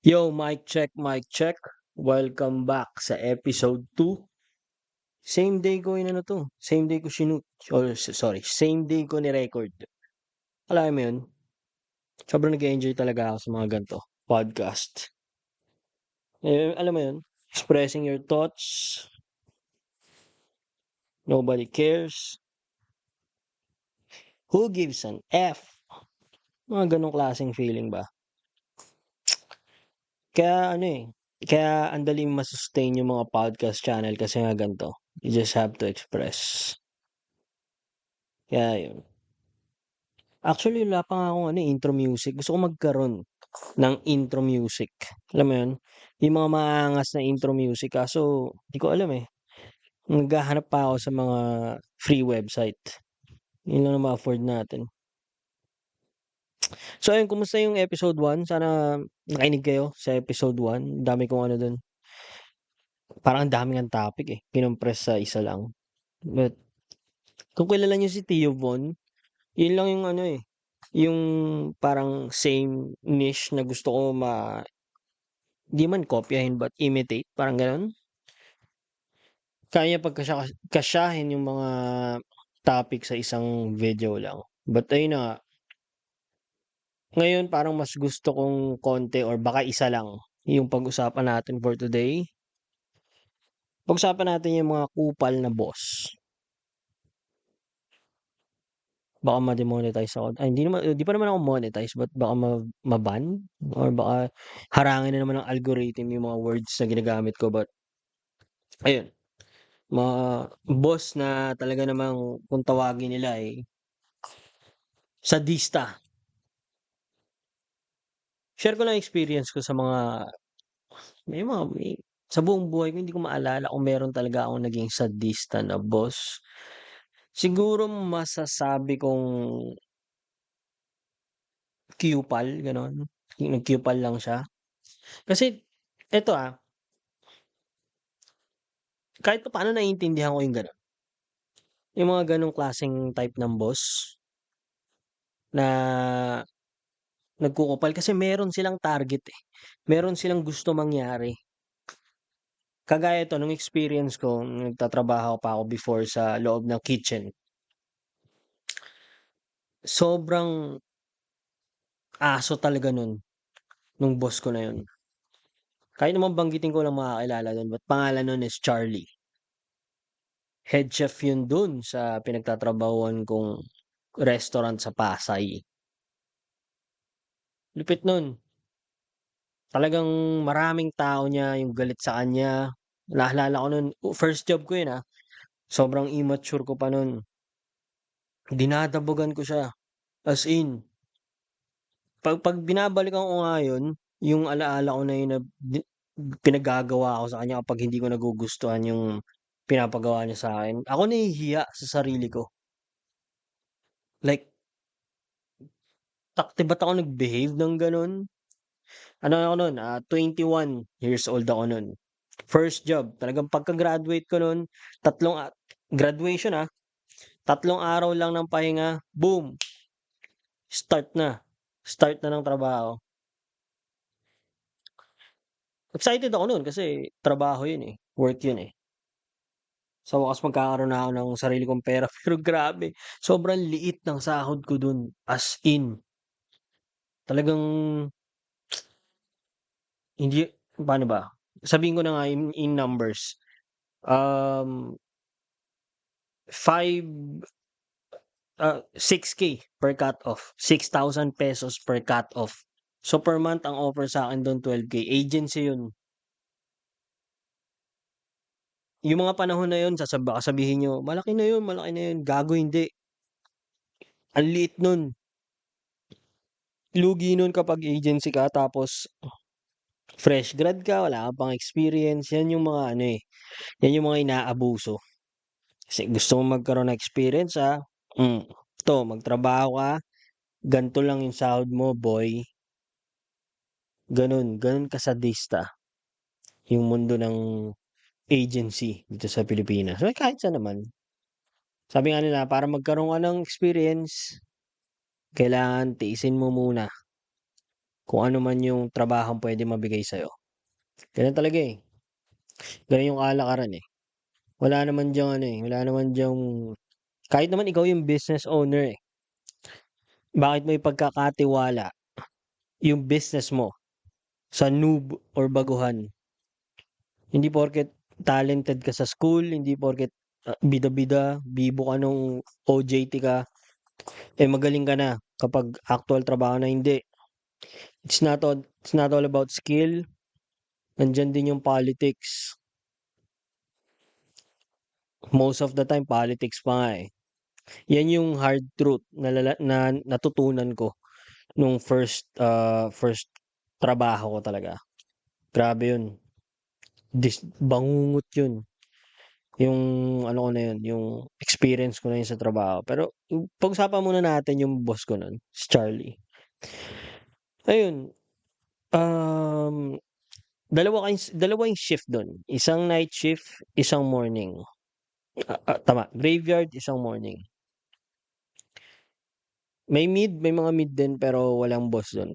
Yo, mic check, mic check. Welcome back sa episode 2. Same day ko inano 'to, same day ko shoot or sorry, same day ko ni-record. Alam mo 'yun, sobrang nag-e-enjoy talaga ako sa mga ganito, podcast. Alam mo 'yun, expressing your thoughts, nobody cares, who gives an F? Mga gano'ng klaseng feeling ba. Kaya ano, kaya ang daling ma-sustain yung mga podcast channel kasi nga ganito, you just have to express. Kaya 'yun. Actually, wala pa nga akong intro music. Gusto ko magkaroon ng intro music. Alam mo 'yun? Yung mga maangas na intro music kaso di ko alam, Naghahanap pa ako sa mga free website. Yun lang ang ma-afford natin. So ayun, kumusta yung episode 1? Sana nakinig kayo sa episode 1. Dami kong ano dun, parang ang dami ngang topic, kinompress sa isa lang. But kung kilala niyo si Tio Von, yun lang yung yung parang same niche na gusto ko di man kopyahin but imitate, parang gano'n. Kaya niya kasyahin yung mga topic sa isang video lang. But ayun na nga, ngayon parang mas gusto kong konti or baka isa lang yung pag-usapan natin for today. Pag-usapan natin yung mga kupal na boss. Baka ma-demonetize ako. Ay, hindi pa naman ako monetize but baka ma-ban or baka harangin na naman ng algorithm yung mga words na ginagamit ko, but ayun. Mga boss na talaga namang kung tawagin nila sadista. Share ko lang experience ko sa sa buong buhay ko hindi ko maalala kung meron talaga akong naging sadista na boss. Siguro masasabi kong kupal, gano'n. Nagkupal lang siya. Kasi eto, kahit papaano naiintindihan ko yung gano'n. Yung mga gano'ng klaseng type ng boss na nagkukupal kasi meron silang target, meron silang gusto mangyari. Kagaya ito nung experience ko nagtatrabaho pa ako before sa loob ng kitchen. Sobrang aso talaga nung boss ko na yun. Kahit naman banggitin ko lang makakilala dun, but pangalan nun is Charlie. Head chef yun dun sa pinagtatrabahuhan kong restaurant sa Pasay. Lupit nun. Talagang maraming tao niya yung galit sa kanya. Naalala ko nun, first job ko yun, sobrang immature ko pa nun. Dinadabugan ko siya, as in. Pag binabalikan ko nga yun, yung ala-ala ko na yun na pinagagawa ko sa kanya kapag hindi ko nagugustuhan yung pinapagawa niya sa'kin, ako nahihiya sa sarili ko. Like, ba't ako nag-behave ng gano'n? Ano ako nun, 21 years old ako nun. First job, talagang pagka-graduate ko nun, graduation, 3 araw lang ng pahinga, boom, start na. Start na ng trabaho. Excited ako nun kasi trabaho yun, work yun, Sa wakas magkakaroon na ako ng sarili kong pera pero grabe, sobrang liit ng sahod ko dun, as in. Talagang hindi, paano ba? Sabihin ko na nga in numbers. 5 6K per cut off, 6,000 pesos per cut off. So per month ang offer sa'kin dun 12K, agency yun. Yung mga panahon na yun baka sabihin niyo, malaki na yun." Gago hindi, ang liit nun. Lugi nun kapag agency ka tapos fresh grad ka, wala ka pang experience, yan yung mga yan yung mga inaabuso. Kasi gusto mong magkaroon ng experience, 'to magtrabaho ka, gan'to lang yung sahod mo boy. Gano'n kasadista yung mundo ng agency dito sa Pilipinas. Well, kahit saan naman. Sabi nga nila para magkaroon ka ng experience, kailangan tiisin mo muna. kung ano man yung trabahong puwedeng mabigay sa'yo. Gano'n talaga, eh, gano'n yung kalakaran, eh. Wala naman diyang ano, eh, wala naman diyang kahit naman ikaw yung business owner, eh, bakit mo ipagkakatiwala yung business mo sa noob or baguhan. Hindi porket talented ka sa school, hindi porket, bida-bida, bibo ka nung OJT ka, eh, magaling ka na kapag actual trabaho na, hindi. It's not all about skill, nandiyan din yung politics. Most of the time politics pa nga, eh. Yan yung hard truth na natutunan ko nung first trabaho ko talaga. Grabe yun, bangungot yun. Yung ano ko na yun, yung experience ko na yun sa trabaho. Pero pag-usapan muna natin yung boss ko nun, si Charlie. Ayun, um, dalawa yung shift dun, isang night shift, isang morning. Tama, graveyard, isang morning. May mga mid din pero walang boss dun.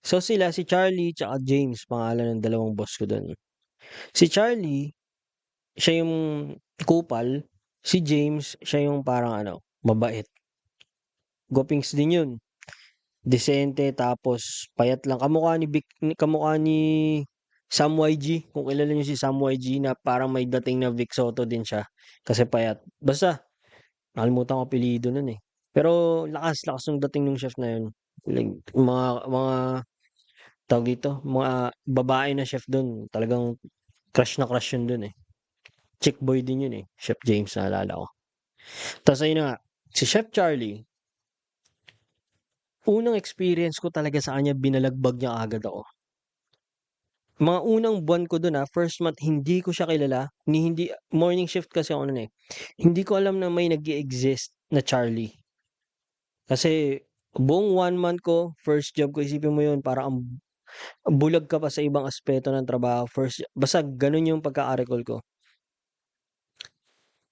So sila, si Charlie tsaka James, pangalan ng dalawang boss ko dun. Si Charlie, siya yung kupal, si James, siya yung parang ano, mabait. Gwapings din yun. Disente tapos payat lang. Kamukha ni Sam YG, kung kilala niyo si Sam YG na parang may dating na Vic Soto din siya, kasi payat. Basta nakalimutan ko apelyido nun, eh. Pero lakas nung dating nung chef na yun. Like mga tawag dito, mga babae na chef dun, talagang crush na crush yun dun, eh. Chick boy din yun, eh, Chef James, naalala ko. Tas ayun na nga, si Chef Charlie, unang experience ko talaga sa kanya, binalagbag niya kaagad ako. Mga unang buwan ko dun, first month, hindi ko siya kilala, hindi morning shift kasi ako nun, eh. Hindi ko alam na may nag-e-exist na Charlie. Kasi buong 1 month ko, first job ko, isipin mo yun, parang bulag ka pa sa ibang aspeto ng trabaho, basta ganun yung pagkaka-recall ko.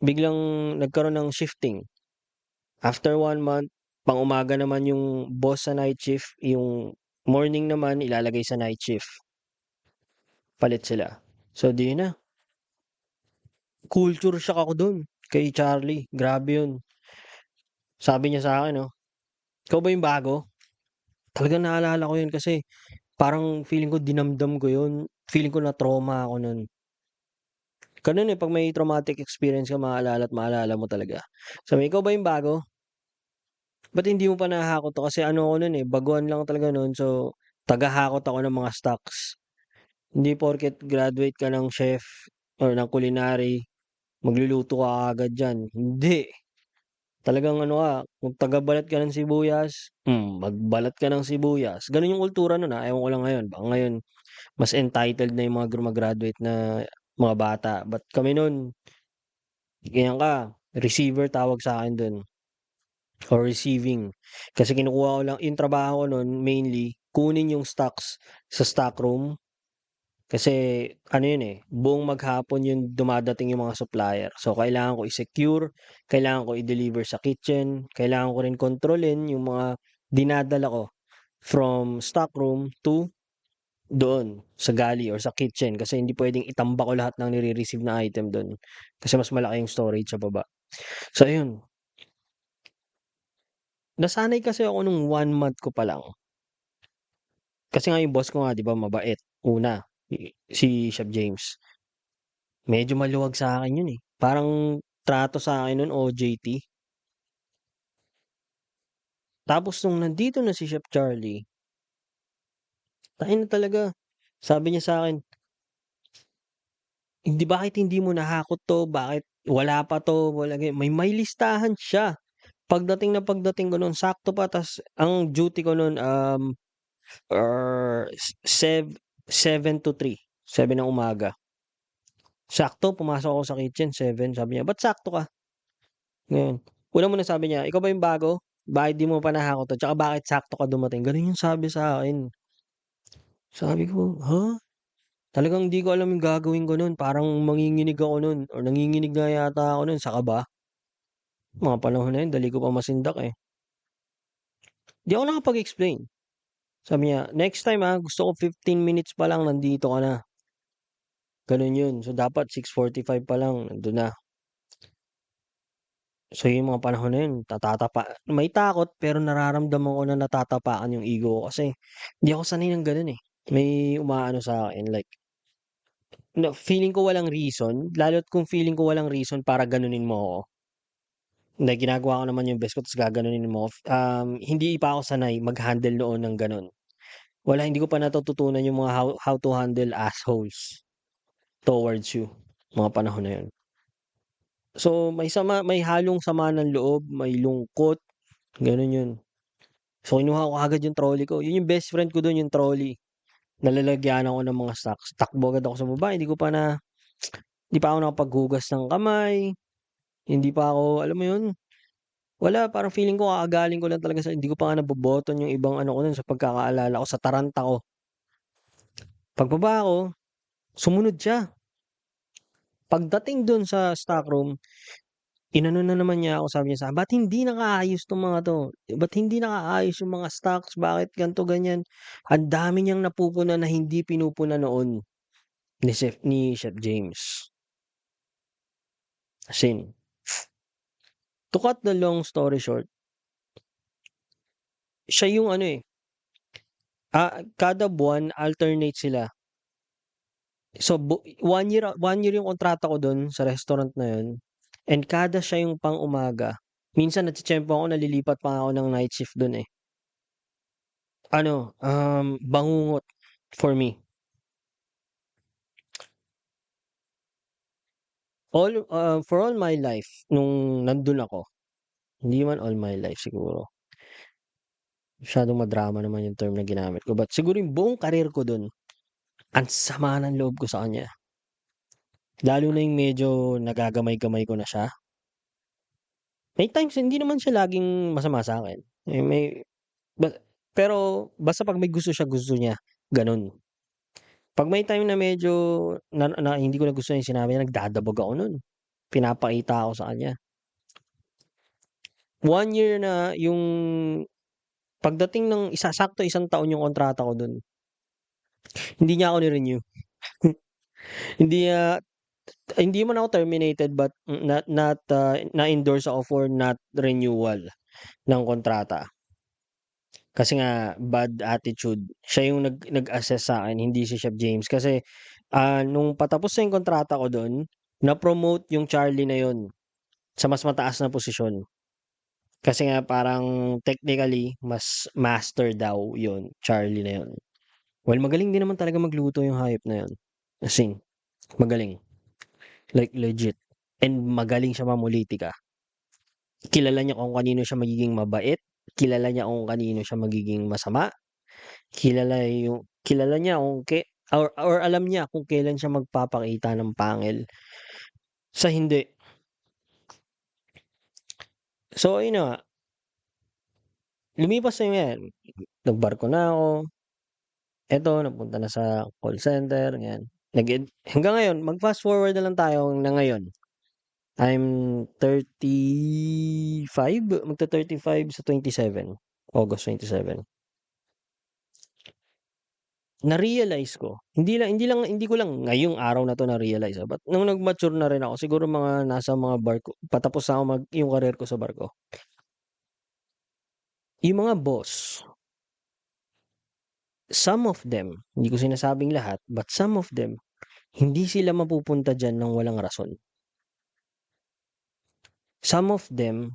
Biglang nagkaroon ng shifting. After 1 month, pang-umaga naman yung boss sa night shift, yung morning naman ilalagay sa night shift. Palit sila. So, di na. Culture shock ako dun kay Charlie. Grabe yun. Sabi niya sa akin, "Oh, ikaw ba yung bago?" Talagang naalala ko yun kasi parang feeling ko dinamdam ko yun. Feeling ko na-trauma ako nun. Ganun, eh, 'pag may traumatic experience ka, maalala at maalala mo talaga. Sabi, "Ikaw ba yung bago? Ba't hindi mo pa nahahakot 'to?" Kasi ano ako nun, eh, baguhan lang talaga nun. So, tagahakot ako ng mga stocks. Hindi porket graduate ka ng chef or ng culinary, magluluto ka kaagad diyan, hindi. Talagang ano ka, kung tagabalat ka ng sibuyas, magbalat ka ng sibuyas. Gano'n yung kultura nun, ewan ko lang ngayon, baka ngayon mas entitled na yung mga grumagraduate na mga bata. But kami nun, ganyan ka, receiver tawag sa'kin dun or receiving. Kasi kinukuha ko lang yung trabaho ko nun, mainly kunin yung stocks sa stock room. Kasi ano yun, eh, buong maghapon yun dumadating yung mga supplier. So, kailangan ko i-secure, kailangan ko i-deliver sa kitchen, kailangan ko rin kontrolin yung mga dinadala ko from stock room to doon sa galley or sa kitchen, kasi hindi puwedeng itambak ko lahat ng nire-receive na item dun, kasi mas malaki yung storage sa baba. So ayun, nasanay kasi ako nung 1 month ko pa lang. Kasi nga yung boss ko nga 'di ba mabait, una, si Chef James. Medyo maluwag sa'kin yun, eh. Parang trato sa'kin nun OJT. Tapos nung nandito na si Chef Charlie, na talaga. Sabi niya sa'kin, Bakit hindi mo nahakot 'to, bakit wala pa 'to, wala may listahan siya." Pagdating ko nun sakto pa, ta's ang duty ko nun, or 7 to 3, 7 ng umaga. Sakto pumasok ako sa kitchen 7, sabi niya, "Ba't sakto ka?" Ngayon, una muna sabi niya, "Ikaw ba yung bago? Bakit di mo pa nahakot 'to, tsaka bakit sakto ka dumating?" Gano'n yung sabi sa'kin. Sabi ko, "Ha?" Talagang di ko alam yung gagawin ko nun, parang manginginig ako nun or nanginginig nga yata ako nun sa kaba. Mga panahon na yun dali ko pa masindak, eh. Di ako nakapag-explain. Sabi niya, "Next time, gusto ko 15 minutes pa lang nandito ka na." Gano'n 'yun. So, dapat 6:45 pa lang nandun na. So, yung mga panahon na 'yun may takot pero nararamdaman ko na natatapakan yung ego ko kasi hindi ako sanay ng gano'n, eh. May umaano sa'kin like feeling ko walang reason, lalo't kung feeling ko walang reason para ganunin mo ako. Hindi, ginagawa ko naman yung best ko ta's gaganunin mo ako, hindi pa ako sanay mag-handle noon ng gano'n. Hindi ko pa natututunan yung mga how to handle assholes towards you, mga panahon na yun. So, may halong sama ng loob, may lungkot, gano'n yun. So, kinuha ko kaagad yung trolley ko, yun yung best friend ko dun yung trolley. Nalalagyanan ko ng mga snacks, takbo agad ako sa baba, hindi pa ako nakapaghugas ng kamay, hindi pa ako alam mo yun, wala parang feeling ko kakagaling ko lang talaga hindi ko pa nga naboboton yung ibang ano ko nun sa pagkakaalala ko sa taranta ko. Pagbaba ko, sumunod siya. Pagdating dun sa stock room, inano na naman niya ako, sabi niya sa'kin, "Ba't hindi nakaayos 'tong mga 'to? Ba't hindi nakaayos yung mga stocks, bakit gan'to, ganyan?" Ang dami niyang napupunan na hindi pinupuna noon ni Chef James. As in, to cut the long story short, siya yung ano, eh, kada buwan alternate sila. So, 1 year yung kontrata ko dun sa restaurant na yun and kada siya yung pang-umaga. Minsan natitiyempo ako, nalilipat pa nga ako ng night shift dun, eh. Ano, bangungot for me. For all my life nung nandun ako, hindi man all my life siguro, masyadong madrama naman yung term na ginamit ko, but siguro yung buong career ko dun, ang sama ng loob ko sa kanya. Lalo na yung medyo nagagamay-gamay ko na siya. May times hindi naman siya laging masama sa'kin, eh, ba pero basta 'pag may gusto niya, gano'n. 'Pag may time na medyo na hindi ko nagustuhan yung sinabi niya, nagdadabog ako nun. Pinapakita ko sa kanya. 1 year na yung pagdating ng sakto 1 taon yung kontrata ko dun, hindi niya ako ni-renew. Hindi niya Hindi man ako terminated but na-endorse ako for not renewal ng kontrata. Kasi nga bad attitude. Siya yung nag-assess sa'kin, hindi si Chef James. Kasi, nung patapos na yung kontrata ko dun, na-promote yung Charlie na yun sa mas mataas na posisyon. Kasi nga parang technically mas master daw yun, Charlie na yun. Well, magaling din naman talaga magluto yung hayop na yun. As in, magaling. Like legit. And magaling siya mamolitika. Kilala niya kung kanino siya magiging mabait, kilala niya kung kanino siya magiging masama, kilala niya kung or alam niya kung kailan siya magpapakita ng pangil sa hindi. So ayun na nga, lumipas na yan, nagbarko na ako, eto napunta na sa call center, ganyan. Hanggang ngayon, mag-fast forward na lang tayo na ngayon. I'm 35, magte-35 sa 27, August 27. Na-realize ko, hindi ko lang ngayong araw na 'to na-realize, but nung nag-mature na rin ako, siguro mga nasa mga barko patapos na ako yung career ko sa barko. Yung mga boss, some of them, hindi ko sinasabing lahat, but some of them, hindi sila mapupunta diyan ng walang rason. Some of them,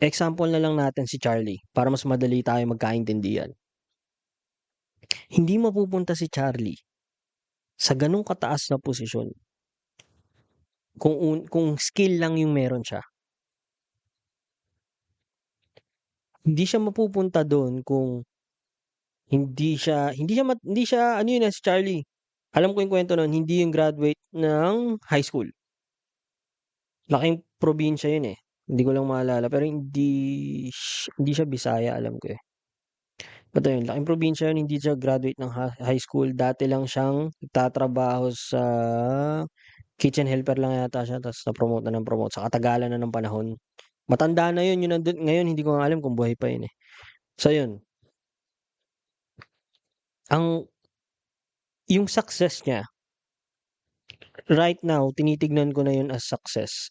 example na lang natin si Charlie para mas madali tayong magkaintindihan. Hindi mapupunta si Charlie sa gano'ng kataas na posisyon kung skill lang yung meron siya. Hindi siya mapupunta dun kung hindi siya ano yun, si Charlie, alam ko yung kwento nun, hindi yung graduate ng high school. Laking probinsya yun, eh, hindi ko lang maalala pero hindi siya Bisaya alam ko, eh. Basta yun, laking probinsya yun, hindi siya graduate ng high school, dati lang siyang nagtatrabaho sa kitchen helper lang yata siya ta's na-promote na ng promote sa katagalan na ng panahon. Matanda na yun, yun nandun ngayon, hindi ko nga alam kung buhay pa yun, eh. So yun, Ang yung success niya, right now tinitignan ko na yun as success.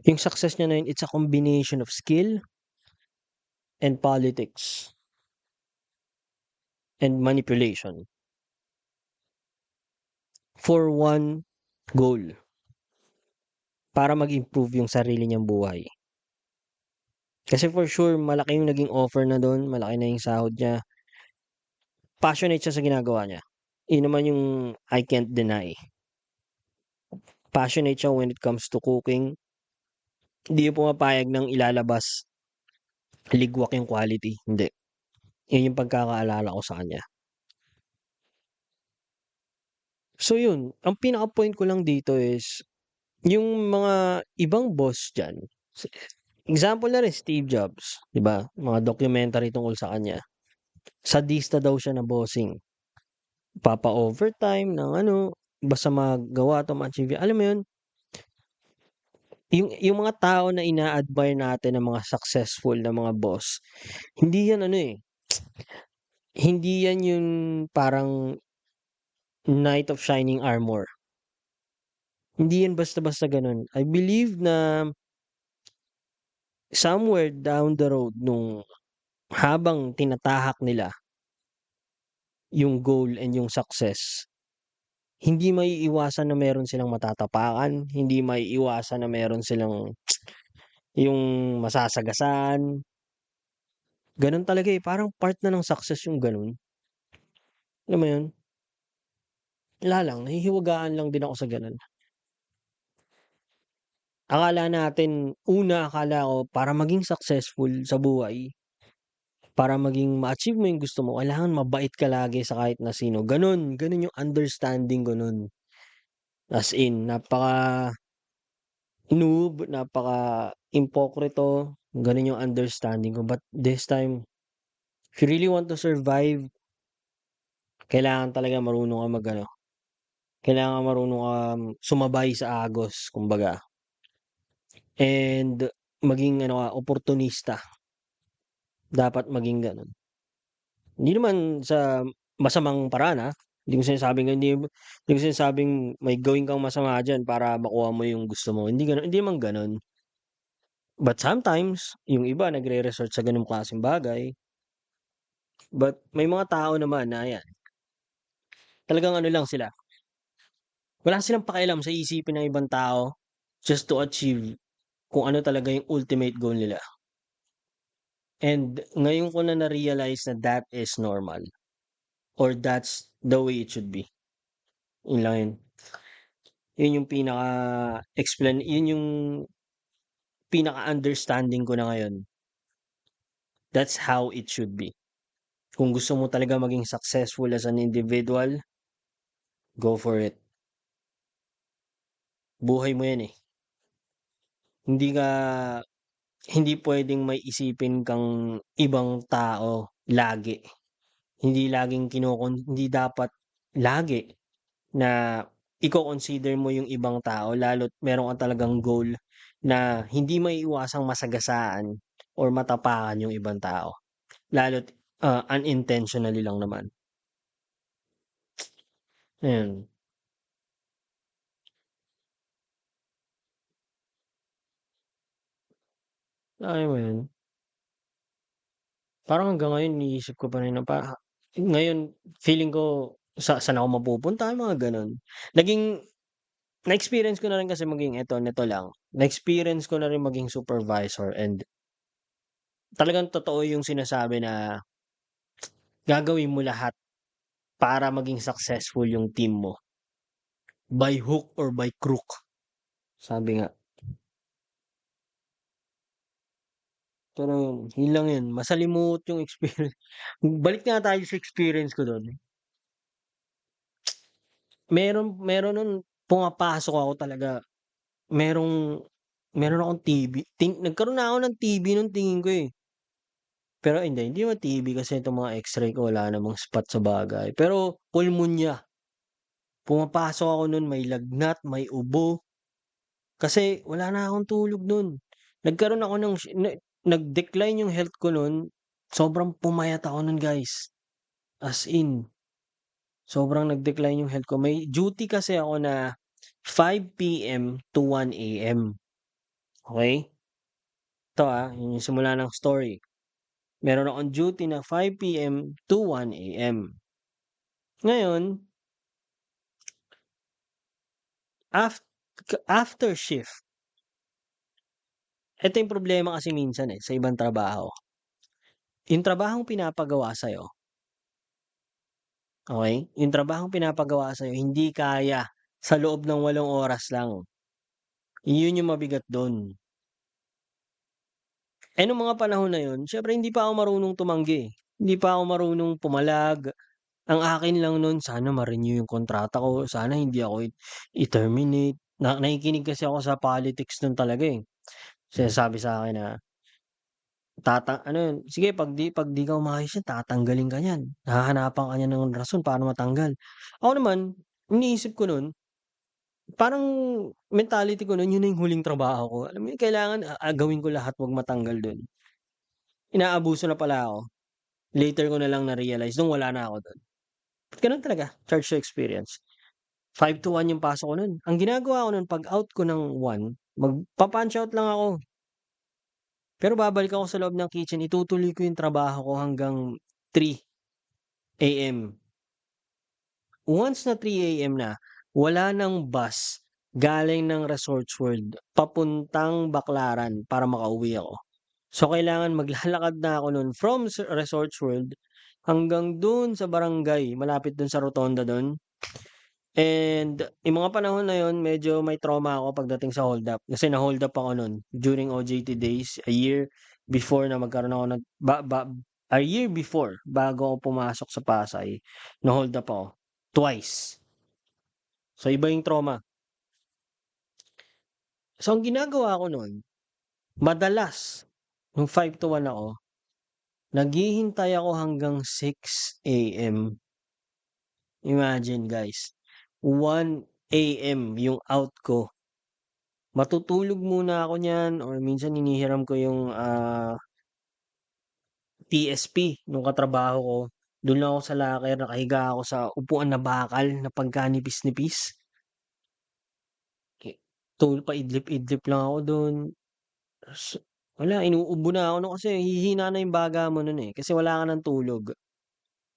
Yung success niya na yun, it's a combination of skill and politics and manipulation for one goal, para mag-improve yung sarili niyang buhay. Kasi for sure malaki yung naging offer na dun, malaki na yung sahod niya, passionate siya sa ginagawa niya. Yun naman yung I can't deny. Passionate siya when it comes to cooking, hindi yung pumapayag ng ilalabas ligwak yung quality, hindi. Yun yung pagkakaalala ko sa kanya. So yun, ang pinaka-point ko lang dito is, yung mga ibang boss diyan, example na rin Steve Jobs, 'di ba? Mga documentary tungkol sa kanya. Sadista daw siya na bossing. Papa-overtime ng ano, basta magawa 'to, ma-achieve, alam mo yun? Yung mga tao na ina-admire natin na mga successful na mga boss, hindi yan ano, eh, hindi yan yung parang knight of shining armor. Hindi yan basta-basta gano'n. I believe na somewhere down the road nung habang tinatahak nila yung goal and yung success, hindi maiiwasan na meron silang matatapakan, hindi maiiwasan na meron silang yung masasagasaan. Gano'n talaga, eh, parang part na ng success yung gano'n. Alam mo yun? Wala lang, nahihiwagaan lang din ako sa gano'n. Akala ko para maging successful sa buhay, para maging ma-achieve mo yung gusto mo, kailangan mabait ka lagi sa kahit na sino, gano'n. Gano'n yung understanding ko nun. As in, napaka-noob, napaka-impokrito, gano'n yung understanding ko. But this time, if you really want to survive, kailangan talaga marunong kang mag-ano, kailangan marunong kang sumabay sa agos kumbaga, and maging ano ka, oportunista. Dapat maging gano'n. Hindi naman sa masamang paraan, hindi ko sinasabing may gawin kang masama diyan para makuha mo yung gusto mo, hindi gano'n, hindi naman gano'n. But sometimes, yung iba nagre-resort sa gano'ng klaseng bagay, but may mga tao naman na ayan, talagang ano lang sila, wala silang pakialam sa isipin ng ibang tao just to achieve kung ano talaga yung ultimate goal nila. And ngayon ko na na-realize na that is normal or that's the way it should be. Yun lang yun. Yun yung yun yung pinaka-understanding ko na ngayon. That's how it should be. Kung gusto mo talaga maging successful as an individual, go for it. Buhay mo yan, eh. Hindi ka hindi puwedeng may isipin kang ibang tao lagi. Hindi dapat lagi na iko-consider mo yung ibang tao lalo't meron kang talagang goal na hindi maiiwasang masagasaan or matapakan yung ibang tao. Lalo't, unintentionally lang naman. Ayun, alam mo yun? Parang hanggang ngayon iniisip ko pa rin na ngayon feeling ko saan ako mapupunta, yung mga gano'n. Naging na-experience ko na rin kasi maging nito lang, na-experience ko na rin maging supervisor, and talagang totoo yung sinasabi na gagawin mo lahat para maging successful yung team mo, by hook or by crook, sabi nga. Pero yun lang yun, masalimuot yung experience. Balik nga tayo sa experience ko dun. Meron nun pumapasok ako talaga, merong meron akong TV, nagkaroon na ako ng TV nun tingin ko, eh. Pero hindi naman TV kasi itong mga X-ray ko wala namang spot sa bagay. Pero pulmonya, pumapasok ako nun may lagnat, may ubo, kasi wala na akong tulog nun. Nagkaroon ako ng nag-decline yung health ko nun, sobrang pumayat ako nun guys, as in. Sobrang nag-decline yung health ko. May duty kasi ako na 5 PM to 1 AM, okey? Yun yung simula ng story. Meron akong duty na 5 PM to 1 AM. Ngayon, af after shift, eto yung problema kasi minsan, sa ibang trabaho. Yung trabahong pinapagawa sa'yo, okey? Yung trabahong pinapagawa sa'yo hindi kaya sa loob ng 8 oras lang. Yun yung mabigat dun. Nung mga panahon na yun siyempre hindi pa ako marunong tumanggi, hindi pa ako marunong pumalag. Ang akin lang nun sana ma-renew yung kontrata ko, sana hindi ako i-terminate. Nakikinig kasi ako sa politics nun talaga, Sinasabi sa'kin na ano yun, "Sige 'pag di ka umayos niyan tatanggalin ka niyan, hahanapan ka niyan ng rason para matanggal." Ako naman iniisip ko nun, parang mentality ko nun yun na yung huling trabaho ko. Alam mo yun kailangan gawin ko lahat 'wag matanggal dun. Inaabuso na pala ako. Later ko na lang na-realize nung wala na ako dun. Ganun talaga, charge to experience. 5 to 1 yung pasok ko nun. Ang ginagawa ko nun 'pag out ko ng 1, magpa-punch out lang ako. Pero babalik ako sa loob ng kitchen, itutuloy ko yung trabaho ko hanggang 3 AM. Once na 3 AM na, wala ng bus galing ng Resorts World papuntang Baclaran para makauwi ako. So, kailangan maglalakad na ako nun from Resorts World hanggang dun sa barangay, malapit dun sa rotonda dun. And yung mga panahon na yun medyo may trauma ako pagdating sa hold up, kasi na-hold up ako nun during OJT days, a year before na magkaroon ako ng a year before bago ako pumasok sa Pasay, na-hold up ako twice. So, iba yung trauma. So, ang ginagawa ko nun, madalas nung 5 to 1 ako, naghihintay ako hanggang 6 AM. Imagine guys, 1 AM yung out ko. Matutulog muna ako niyan or minsan hinihiram ko yung, PSP nung katrabaho ko. Dun lang ako sa locker, nakahiga ako sa upuan na bakal na pagkanipis-nipis. Paidlip-idlip lang ako dun, ta's wala inuubo na ako nun kasi hihina na yung baga mo nun, kasi wala ka ng tulog.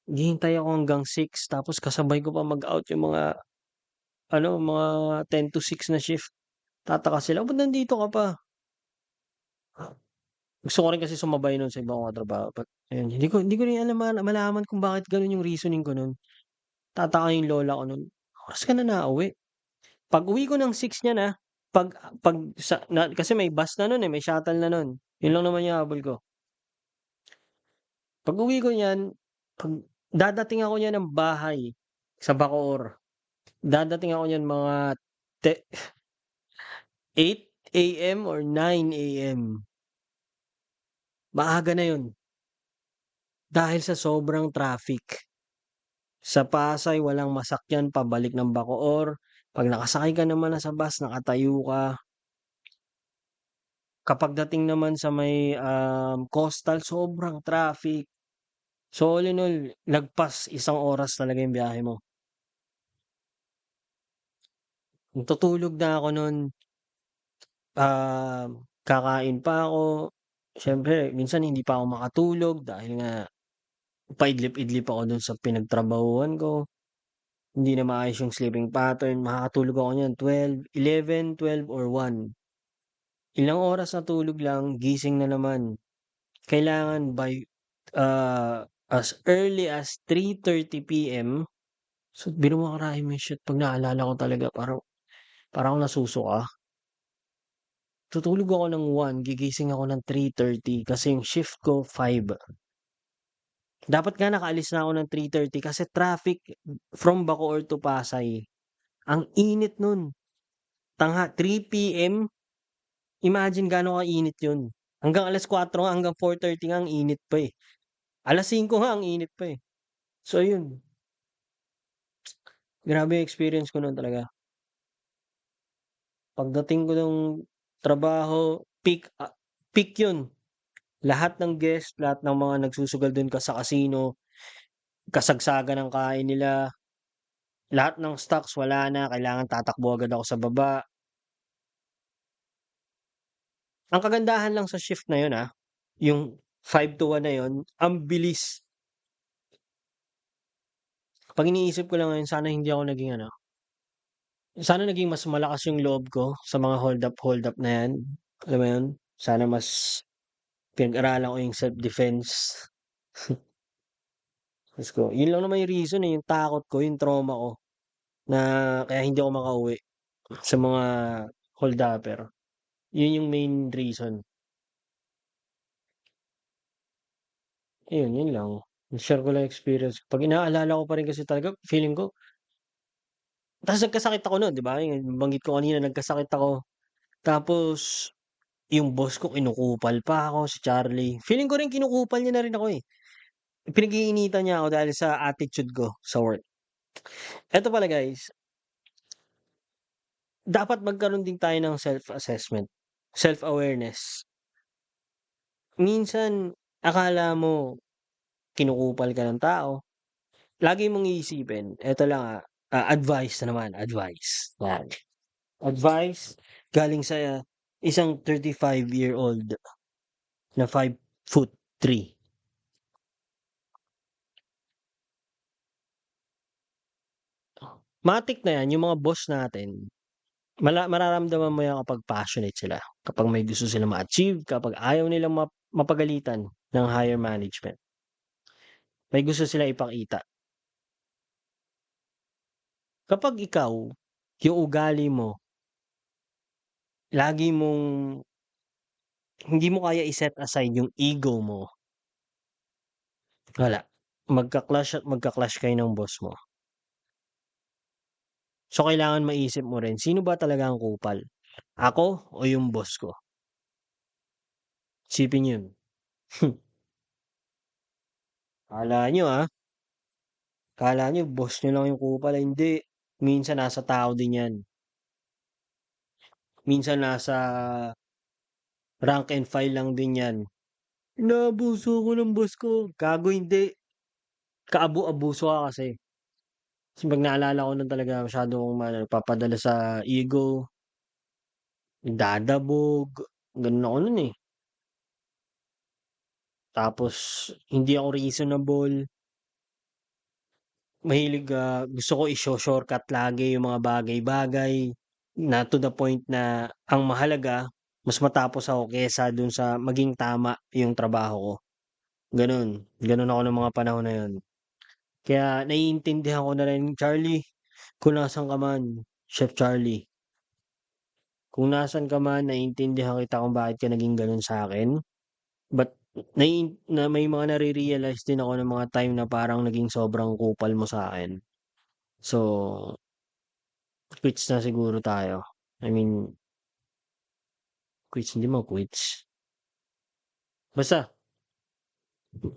Naghihintay ako hanggang 6 tapos kasabay ko pa mag-out yung mga mga 10 to 6 na shift. Tataka sila, "Ba't nandito ka pa?" Gusto ko rin kasi sumabay nun sa ibang katrabaho but ayun, hindi ko rin alam malaman kung bakit gano'n yung reasoning ko nun. Tataka yung lola ko nun, "Oras ka na nauwi?" Pag-uwi ko ng 6 niyan, 'pag sa na kasi may bus na nun, may shuttle na nun. Yun lang naman yung habol ko. Pag-uwi ko niyan, 'pag dadating ako niyan ng bahay sa Bacoor, dadating ako niyan mga te 8 AM or 9 AM. Maaga na yun dahil sa sobrang traffic. Sa Pasay walang masakyan pabalik ng Bacoor, 'pag nakasakay ka naman na sa bus nakatayo ka. Kapag dating naman sa may, coastal sobrang traffic. So, all in all, lagpas 1 oras talaga yung biyahe mo. Tutulog na ako nun, kakain pa ako. Siyempre minsan hindi pa ako makatulog dahil nga paidlip-idlip ako dun sa pinagtrabahuhan ko. Hindi na maayos yung sleeping pattern, makakatulog ako niyan 12, 11, 12 or 1. Ilang oras na tulog lang, gising na naman. Kailangan by, as early as 3:30 PM. So, biro mo karami mo shit 'pag naalala ko talaga parang parang akong nasusuka. Tutulog ako ng 1, gigising ako ng 3:30 kasi yung shift ko 5. Dapat nga nakaalis na ako ng 3:30 kasi traffic from Bacoor to Pasay. Ang init nun, 3 PM, imagine gaano kainit yun. Hanggang 4:00 nga, hanggang 4:30 nga ang init pa, 5:00 nga ang init pa, eh. So yun, grabe yung experience ko nun talaga. Pagdating ko ng trabaho, peak yun. Lahat ng guest, lahat ng mga nagsusugal dun sa casino, kasagsagan ng kain nila. lahat ng stocks wala na, kailangan tatakbo agad ako sa baba. Ang kagandahan lang sa shift na yun, yung 5 to 1 na yun, ang bilis. 'Pag iniisip ko lang ngayon sana hindi ako naging ano, sana naging mas malakas yung loob ko sa mga hold up na yan, alam mo yun? Sana mas pinag-aralan ko yung self-defense. Diyos ko, yun lang naman yung reason, yung takot ko, yung trauma ko na kaya hindi ako makauwi sa mga hold-upper. Yun yung main reason. Ayun, yun lang. Share ko lang experience. 'Pag inaalala ko pa rin kasi talaga feeling ko ta's nagkasakit ako nun, 'di ba, yung nabanggit ko kanina nagkasakit ako. Tapos yung boss ko kinukupal pa ako, si Charlie. Feeling ko rin kinukupal niya na rin ako, eh. Pinag-iinitan niya ako dahil sa attitude ko sa work. Eto pala guys, dapat magkaroon din tayo ng self-assessment, self-awareness. Minsan akala mo kinukupal ka ng tao, lagi mong iisipin, eto lang, advice na naman, advice, yan. Advice galing sa isang 35-year-old na 5'3". Matik na yan yung mga boss natin, mararamdaman mo yan kapag passionate sila, kapag may gusto silang ma-achieve, kapag ayaw nilang mapagalitan ng higher management. May gusto silang ipakita. Kapag ikaw, yung ugali mo, lagi mong hindi mo kaya i-set aside yung ego mo, wala. Magka-clash at magka-clash kayo ng boss mo. So, kailangan maisip mo rin, sino ba talaga ang kupal? Ako o yung boss ko? Isipin yun. Akala niyo, akala niyo boss niyo lang yung kupal, hindi. Minsan nasa tao din yan. Minsan nasa rank and file lang din yan. Inaabuso ako ng boss ko. Gago hindi. Kaabu-abuso ka kasi. Kasi 'pag naalala ko nun talaga masyado akong nagpapadala sa ego, dadabog, gano'n ako nun, eh. Tapos hindi ako reasonable, mahilig, gusto ko i-sho-shortcut lagi yung mga bagay-bagay, na to the point na ang mahalaga mas matapos ako kaysa dun sa maging tama yung trabaho ko, gano'n. Gano'n ako nung mga panahon na yun. Kaya naiintindihan ko na rin, Charlie, kung nasaan ka man, Chef Charlie. Kung nasaan ka man naiintindihan kita kung bakit ka naging gano'n sa'kin, but na may mga nare-realize din ako ng mga time na parang naging sobrang kupal mo sa'kin. So, quits na siguro tayo. I mean, quits, hindi mo quits. Basta,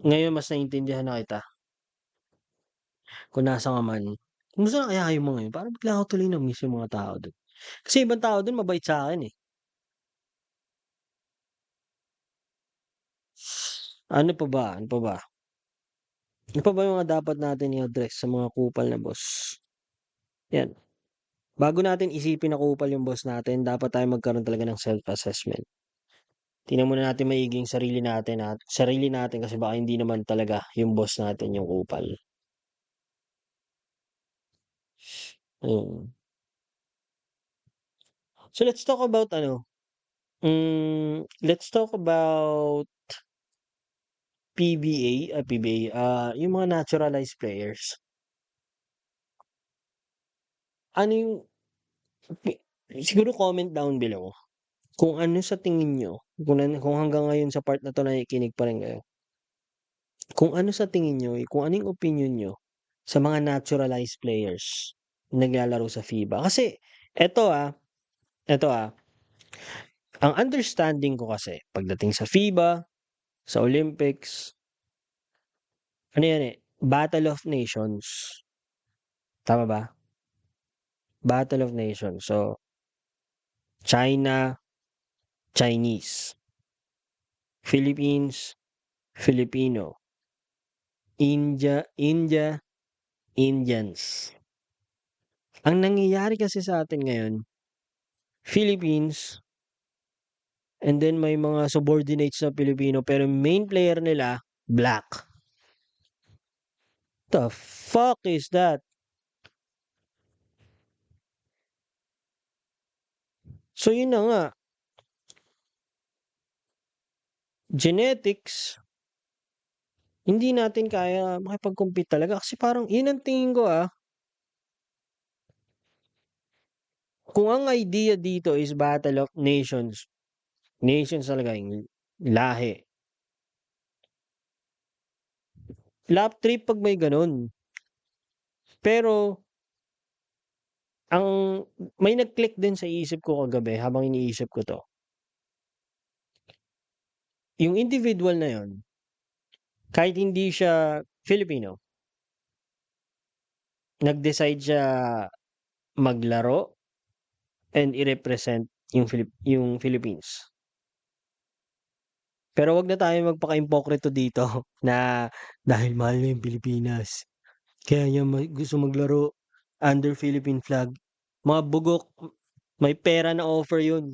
ngayon mas naiintindihan na kita kung nasaan ka man. Kumusta na kaya kayo mo ngayon? Parang bigla ko tuloy na-miss yung mga tao dun. Kasi ibang tao dun mabait sa'kin, eh. Ano pa ba, ano pa ba? Ano pa ba yung mga dapat natin i-address sa mga kupal na boss? 'Yan, bago natin isipin na kupal yung boss natin, dapat tayo magkaroon talaga ng self-assessment. Tingnan muna natin maigi yung sarili natin kasi baka hindi naman talaga yung boss natin yung kupal. Ayun. So let's talk about ano, let's talk about PBA, yung mga naturalized players. Ano yung pi siguro comment down below kung ano sa tingin niyo, kung hanggang ngayon sa part na 'to nakikinig pa rin kayo, kung ano sa tingin niyo, kung ano yung opinyon niyo sa mga naturalized players na naglalaro sa FIBA. Kasi eto, eto, ang understanding ko kasi pagdating sa FIBA, sa Olympics, ano yan, Battle of Nations, tama ba? Battle of Nations. So, China, Chinese, Philippines, Filipino, India, Indians. Ang nangyayari kasi sa atin ngayon, Philippines, and then may mga subordinates na Pilipino pero main player nila, black. The fuck is that? So yun na nga, genetics, hindi natin kaya makipag-compete talaga kasi parang yun ang tingin ko kung ang idea dito is Battle of Nations, nations talaga yung lahi. Lap trip pag may ganun. Pero ang may nag-click din sa isip ko kagabi habang iniisip ko 'to. Yung individual na yun, kahit hindi siya Filipino, nag-decide siya maglaro and i-represent yung Philippines. Pero 'wag na tayong magpaka-impokrito dito na dahil mahal niya yung Pilipinas, kaya niya gusto maglaro under Philippine flag. Mga bugok, may pera na offer yun.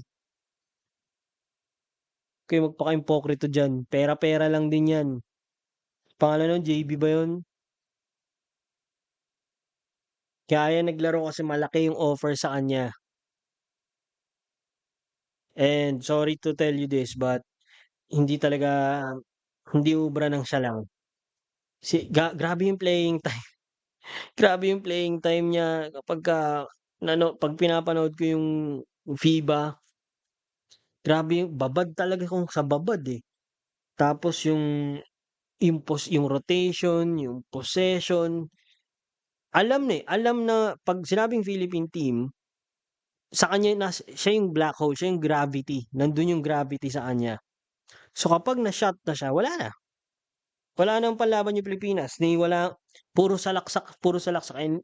Huwag kayong magpaka-impokrito diyan, pera-pera lang din yan. Pangalan nun, JB ba yun? Kaya naglaro kasi malaki yung offer sa kanya. And sorry to tell you this, but hindi talaga, hindi ubra ng siya lang. Grabe yung playing time. Grabe yung playing time niya kapagka pag pinapanood ko yung FIBA, grabe yung babad talaga kung sa babad eh. Tapos yung rotation, yung possession, alam na pag sinabing Philippine team, sa kanya siya yung black hole, siya yung gravity. Nandun yung gravity sa kanya. So kapag na-shot na siya, wala na. Wala nang panlaban yung Pilipinas. Puro salaksak. And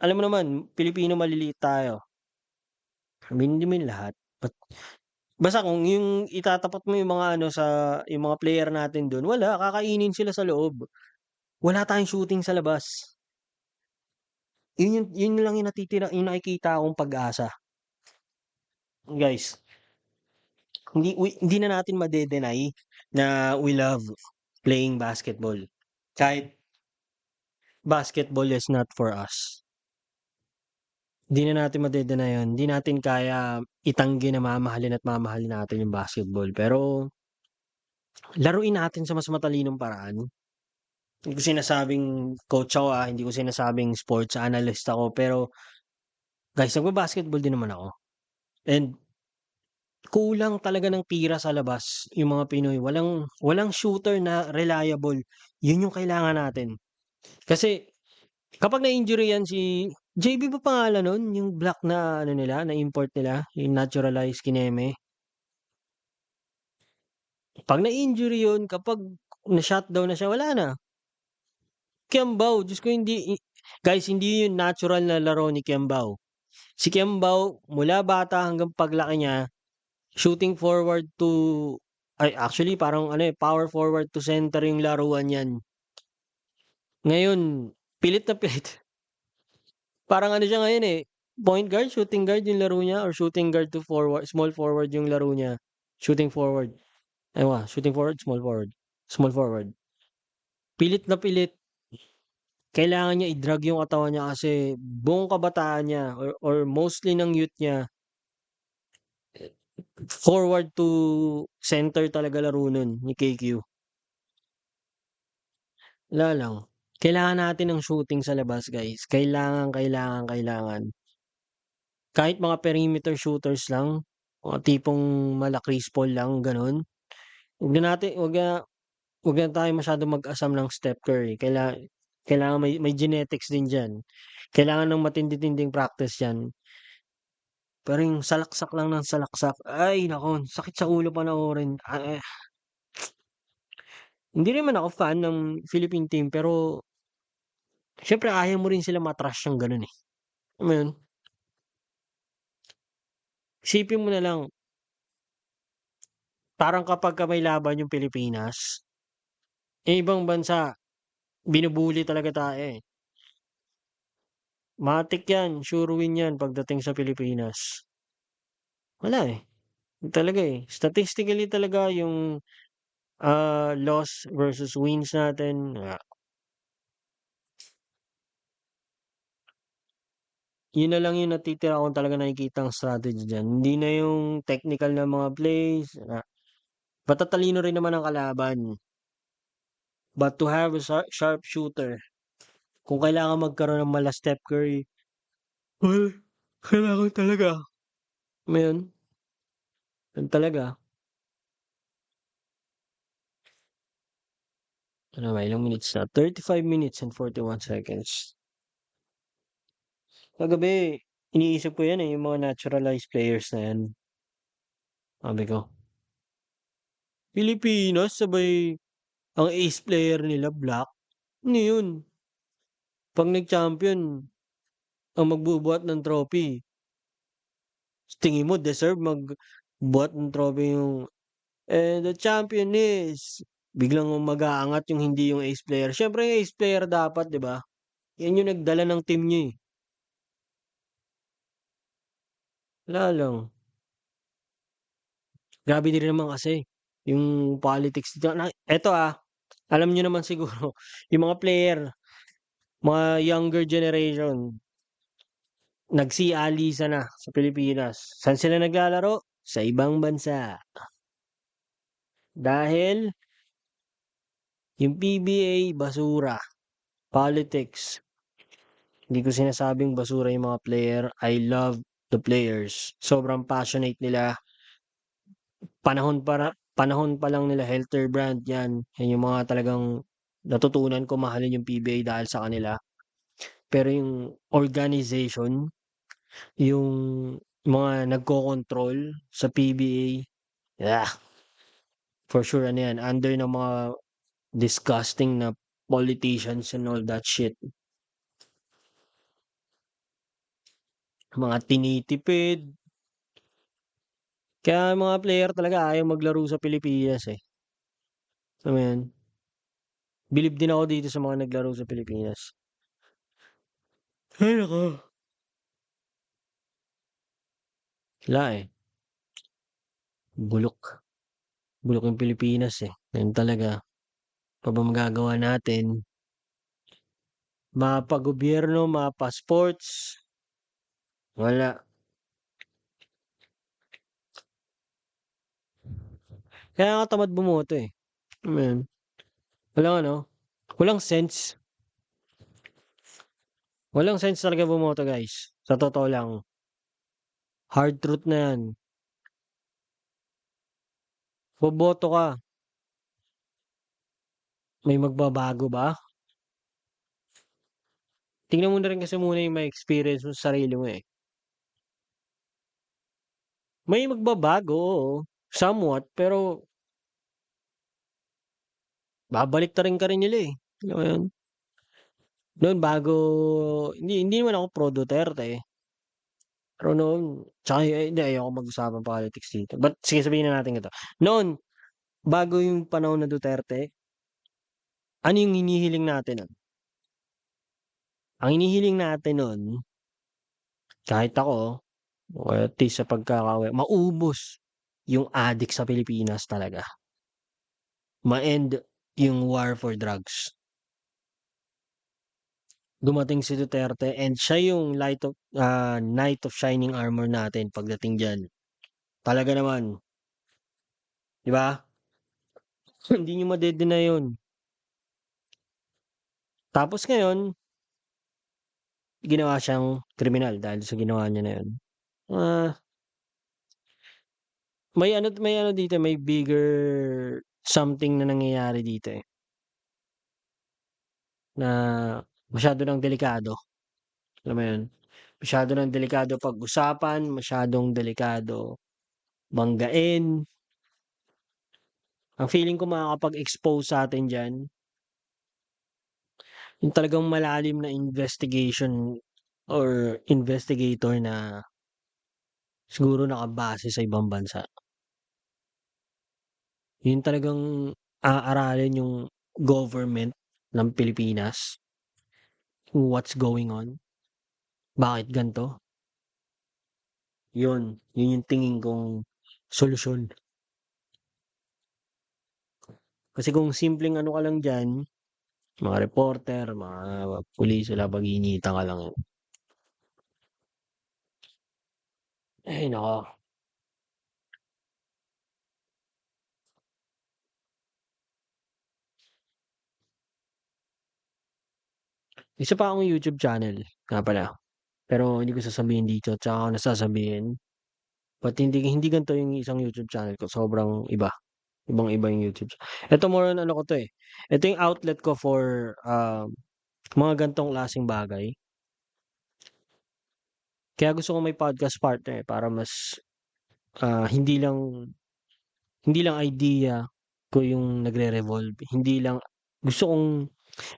alam mo naman, Pilipino maliliit tayo. Hindi mo lahat. Basta kung yung itatapat mo yung mga yung mga player natin dun, wala, kakainin sila sa loob. Wala tayong shooting sa labas. Yun lang yung yung nakikita kong pag-asa. Guys, hindi na natin made-deny na we love playing basketball. Kahit basketball is not for us. Hindi na natin made-deny yun. Hindi natin kaya itanggi na mamahalin natin yung basketball. Pero laruin natin sa mas matalinong paraan. Hindi ko sinasabing coach ako hindi ko sinasabing sports analyst ako, pero guys, nagba-basketball din naman ako. And kulang talaga ng tira sa labas yung mga Pinoy. Walang shooter na reliable. Yun yung kailangan natin. Kasi kapag na-injury yan si JB ba pangalan nun? Yung black na nila, na import nila, yung naturalized Kineme. Pag na-injury yun, kapag na-shutdown na siya, wala na. Kiambao, Diyos ko guys, hindi yun natural na laro ni Kiambao. Si Kiambao, mula bata hanggang paglaki niya, shooting forward to actually parang power forward to center yung laruan niyan. Ngayon, pilit na pilit. Parang siya ngayon point guard, shooting guard yung laro niya or shooting guard to forward, small forward yung laro niya. Shooting forward. Shooting forward, small forward. Small forward. Pilit na pilit. Kailangan niya i-drag yung katawan niya kasi buong kabataan niya or mostly ng youth niya, forward to center talaga laro nun ni KQ. Wala lang. Kailangan natin ng shooting sa labas, guys. Kailangan. Kahit mga perimeter shooters lang, mga tipong mala Chris Paul lang, ganun. Wag na tayo masyadong mag-asam ng Steph Curry. Kailangan may genetics din diyan. Kailangan ng matindi-tinding practice 'yan. Pero yung salaksak lang ng salaksak, ay naku, sakit sa ulo panoorin. Hindi naman ako fan ng Philippine team pero siyempre ayaw mo rin sila ma-trash ng gano'n, eh. Alam mo 'yun? Isipin mo na lang, parang kapagka may laban yung Pilipinas, yung ibang bansa binubully talaga tayo, eh. matik yan, sure win yan pagdating sa Pilipinas. Wala, eh, yun talaga, eh. Statistically talaga yung, loss versus wins natin, yun na lang yung natitira kong talagang nakikitang strategy diyan. Hindi na yung technical na mga plays, matatalino rin naman ang kalaban. But to have a sharp shooter, kung kailangan magkaroon ng mala Steph Curry, well, kailangan talaga. Alam yun talaga. Ano ba, ilang minutes na? 35 minutes and 41 seconds. Kagabi, iniisip ko yan, eh, yung mga naturalized players na yan. Sabi ko, Pilipinas, sabay ang ace player nila black. Ano yun? 'Pag nag-champion, ang magbubuhat ng trophy, tingin mo deserve magbuhat ng trophy yung, "The champion is," biglang mag-aangat yung hindi yung ace player. Siyempre yung ace player dapat, 'di ba? Yan yung nagdala ng team niyo, eh. Wala lang. Grabe din naman kasi yung politics dito na eto, alam niyo naman siguro yung mga player, mga younger generation, nagsialisa na sa Pilipinas. Saan sila naglalaro? Sa ibang bansa. Dahil yung PBA basura, politics. Hindi ko sinasabing basura yung mga player. I love the players. Sobrang passionate nila. Panahon pa lang nila Helter Brand yan. Yan yung mga talagang natutunan ko mahalin yung PBA dahil sa kanila. Pero yung organization, yung mga nagko-control sa PBA, yeah, for sure ano yan, under ng mga disgusting na politicians and all that shit. Mga tinitipid. Kaya ang mga player talaga ayaw maglaro sa Pilipinas, eh. Alam mo yun? Bilib din ako dito sa mga naglaro sa Pilipinas. Ay naku. Wala, eh. Bulok. Bulok yung Pilipinas, eh. Ganun talaga. Pa ba magagawa natin? Mapa-gobyerno, mapa-sports, wala. Kaya nga tamad bumoto, eh. Alam mo yun? Walang ano, walang sense. Walang sense talaga bumoto, guys. Sa totoo lang. Hard truth na yan. Boboto ka, may magbabago ba? Tingnan mo na rin kasi muna yung may experience mo sa sarili mo, eh. May magbabago, oo, somewhat, pero babaliktarin ka rin nila, eh. Alam mo yun? Noon bago hindi naman ako pro Duterte, pero noon tsaka hindi ayokong mag-usapang politics dito. But sige sabihin na natin ito. Noon, bago yung panahon na Duterte, ano yung hinihiling natin nun? Ang hinihiling natin nun, kahit ako, o at least sa maubos yung addict sa Pilipinas talaga. Ma-end yung war for drugs. Dumating si Duterte and siya yung knight of shining armor natin pagdating diyan. Talaga naman, 'di ba? Hindi niyo made-deny yun. Tapos ngayon, ginawa siyang kriminal dahil sa ginawa niya na yun. Ah, may ano dito, may bigger something na nangyayari dito, eh, na masyado ng delikado, alam mo yun? Masyado ng delikado pag-usapan, masyadong delikado banggain. Ang feeling ko makakapag-expose sa'tin diyan, yung talagang malalim na investigation or investigator na siguro nakabase sa ibang bansa. Yun talagang aaralin yung government ng Pilipinas, kung what's going on. Bakit gan'to? Yun yung tingin kong solusyon. Kasi kung simpleng ano ka lang diyan, mga reporter, mga pulis, wala pag-iinitan ka lang, eh. Ay naku, isa pa akong YouTube channel nga pala, pero hindi ko sasabihin dito, tsaka ko na sasabihin. Ba't hindi ganito yung isang YouTube channel ko, sobrang iba, ibang-iba yung YouTube eto more on ano ko 'to, eh, eto yung outlet ko for, mga ganitong klaseng bagay. Kaya gusto ko may podcast partner, eh, para mas, ah, hindi lang idea ko yung nagre-revolve, hindi lang gusto kong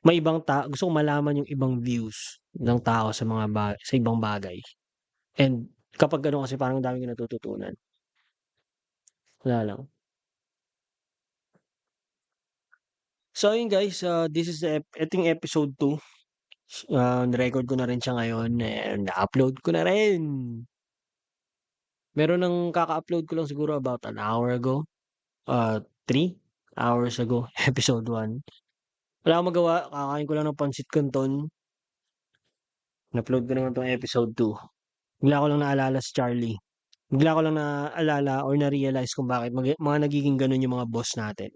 may ibang gusto kong malaman yung ibang views ng tao sa mga sa ibang bagay. And kapag gano'n kasi parang ang dami kong natututunan, wala lang. So ayun guys, this is the eto yung episode 2, ni-record ko na rin siya ngayon and na-upload ko na rin. Meron ng kaka-upload ko lang siguro about an hour ago, 3 hours ago, episode 1. Wala akong magawa, kakain ko lang ng pansit canton, in-upload ko naman 'tong episode 2. Bigla ko lang naalala si Charlie. Bigla ko lang naalala or na-realize kung bakit mga nagiging gano'n yung mga boss natin.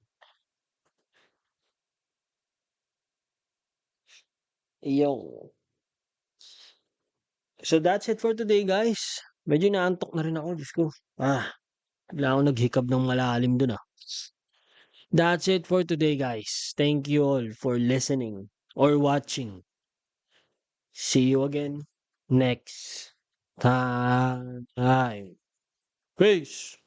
Yung so that's it for today guys. Medyo inaantok na rin ako, Diyos ko. Bigla akong naghikab ng malalim dun, ah. That's it for today guys. Thank you all for listening or watching. See you again next time. Peace!